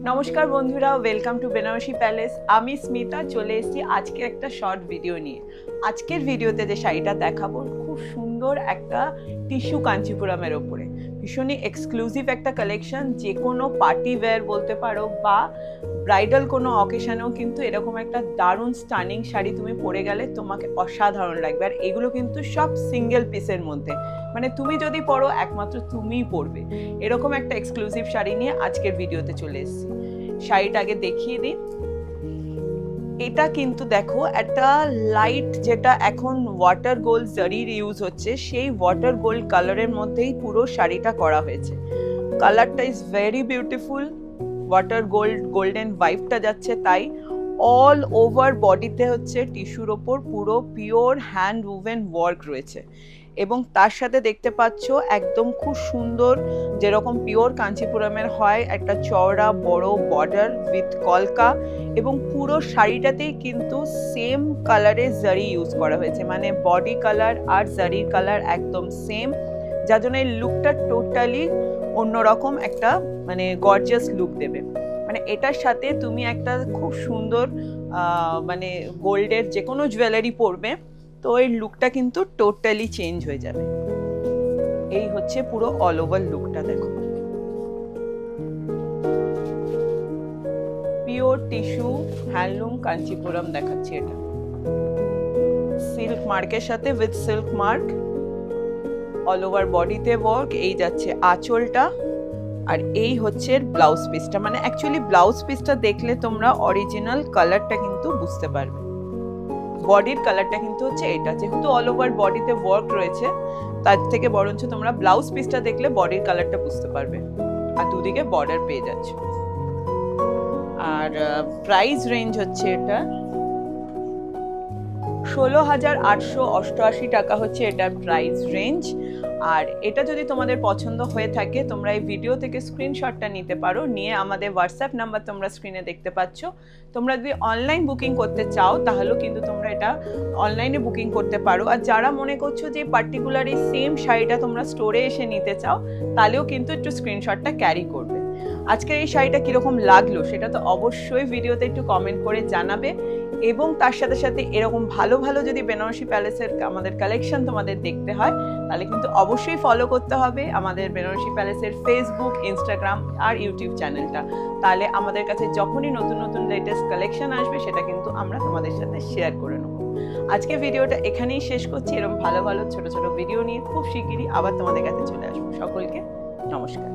নমস্কার বন্ধুরা, welcome to Banarasi palace. আমি স্মিতা চলে এসেছি আজকে একটা শর্ট ভিডিও নিয়ে। আজকের ভিডিওতে যে শাড়িটা দেখাবো খুব সুন্দর একটা টিস্যু কাঞ্চিপুরমের ওপরে, ভীষণই এক্সক্লুসিভ একটা কালেকশন। যে কোনো পার্টি ওয়্যার বলতে পারো বা ব্রাইডাল কোনো অকেশনেও কিন্তু এরকম একটা দারুণ স্টানিং শাড়ি তুমি পরে গেলে তোমাকে অসাধারণ লাগবে। আর এগুলো কিন্তু সব সিঙ্গেল পিসের মধ্যে, মানে তুমি যদি পরো একমাত্র তুমিই পরবে, এরকম একটা এক্সক্লুসিভ শাড়ি নিয়ে আজকের ভিডিওতে চলে এসেছি। শাড়িটা আগে দেখিয়ে দিই। এটা কিন্তু দেখো একটা লাইট, যেটা এখন ওয়াটার গোল্ড জারির ইউজ হচ্ছে, সেই ওয়াটার গোল্ড কালারের মধ্যেই পুরো শাড়িটা করা হয়েছে। কালারটা is very beautiful, water golden ভাইবটা যাচ্ছে। তাই অল ওভার বডিতে হচ্ছে টিস্যুর ওপর পুরো পিওর হ্যান্ড উভেন ওয়ার্ক রয়েছে, এবং তার সাথে দেখতে পাচ্ছ একদম খুব সুন্দর, যেরকম পিওর কাঞ্চিপুরমের হয়, একটা চওড়া বড় বর্ডার উইথ কলকা, এবং পুরো শাড়িটাতেই কিন্তু সেম কালারের জারি ইউজ করা হয়েছে, মানে বডি কালার আর জারির কালার একদম সেম, যার জন্য এই লুকটা টোটালি অন্যরকম একটা মানে গর্জিয়াস লুক দেবে। মানে এটার সাথে তুমি একটা খুব সুন্দর মানে গোল্ডের যে কোনো জুয়েলারি পরবে, তো এই লুকটা কিন্তু টোটালি চেঞ্জ হয়ে যাবে। এই হচ্ছে পুরো অল ওভার লুকটা, দেখো পিওর টিস্যু হ্যান্ডলুম কাঞ্চিপুরম দেখাচ্ছি। এটা সিল্ক মার্কের সাথে with silk mark, all over বডিতে ওয়ার্ক। এই যাচ্ছে আঁচলটা, আর এই হচ্ছে ব্লাউজ পিসটা। মানে অ্যাকচুয়ালি ব্লাউজ পিসটা দেখলে তোমরা অরিজিনাল কালারটা কিন্তু বুঝতে পারবে। বডির কালারটা কিন্তু হচ্ছে এটা, যেহেতু অল ওভার বডিতে ওয়ার্ক রয়েছে, তার থেকে বরঞ্চ তোমরা ব্লাউজ পিসটা দেখলে বডির কালারটা বুঝতে পারবে। আর দুদিকে বর্ডার পেয়ে যাচ্ছ। আর প্রাইস রেঞ্জ হচ্ছে এটা 16,888 টাকা হচ্ছে এটার প্রাইস রেঞ্জ। আর এটা যদি তোমাদের পছন্দ হয়ে থাকে, তোমরা এই ভিডিও থেকে স্ক্রিনশটটা নিতে পারো, নিয়ে আমাদের হোয়াটসঅ্যাপ নাম্বার তোমরা স্ক্রিনে দেখতে পাচ্ছ। তোমরা যদি অনলাইন বুকিং করতে চাও তাহলেও কিন্তু তোমরা এটা অনলাইনে বুকিং করতে পারো। আর যারা মনে করছো যে পার্টিকুলার এই সেম শাড়িটা তোমরা স্টোরে এসে নিতে চাও, তাহলেও কিন্তু একটু স্ক্রিনশটটা ক্যারি করবে। আজকের এই শাড়িটা কীরকম লাগলো সেটা তো অবশ্যই ভিডিওতে একটু কমেন্ট করে জানাবে। এবং তার সাথে সাথে এরকম ভালো ভালো যদি বেনারসি প্যালেসের আমাদের কালেকশন তোমাদের দেখতে হয়, তাহলে কিন্তু অবশ্যই ফলো করতে হবে আমাদের বেনারসি প্যালেসের ফেসবুক, ইনস্টাগ্রাম আর ইউটিউব চ্যানেলটা। তাহলে আমাদের কাছে যখনই নতুন নতুন লেটেস্ট কালেকশন আসবে, সেটা কিন্তু আমরা তোমাদের সাথে শেয়ার করে নেব। আজকে ভিডিওটা এখানেই শেষ করছি। এরকম ভালো ভালো ছোট ছোট ভিডিও নিয়ে খুব শিগগিরই আবার তোমাদের কাছে চলে আসবো। সকলকে নমস্কার।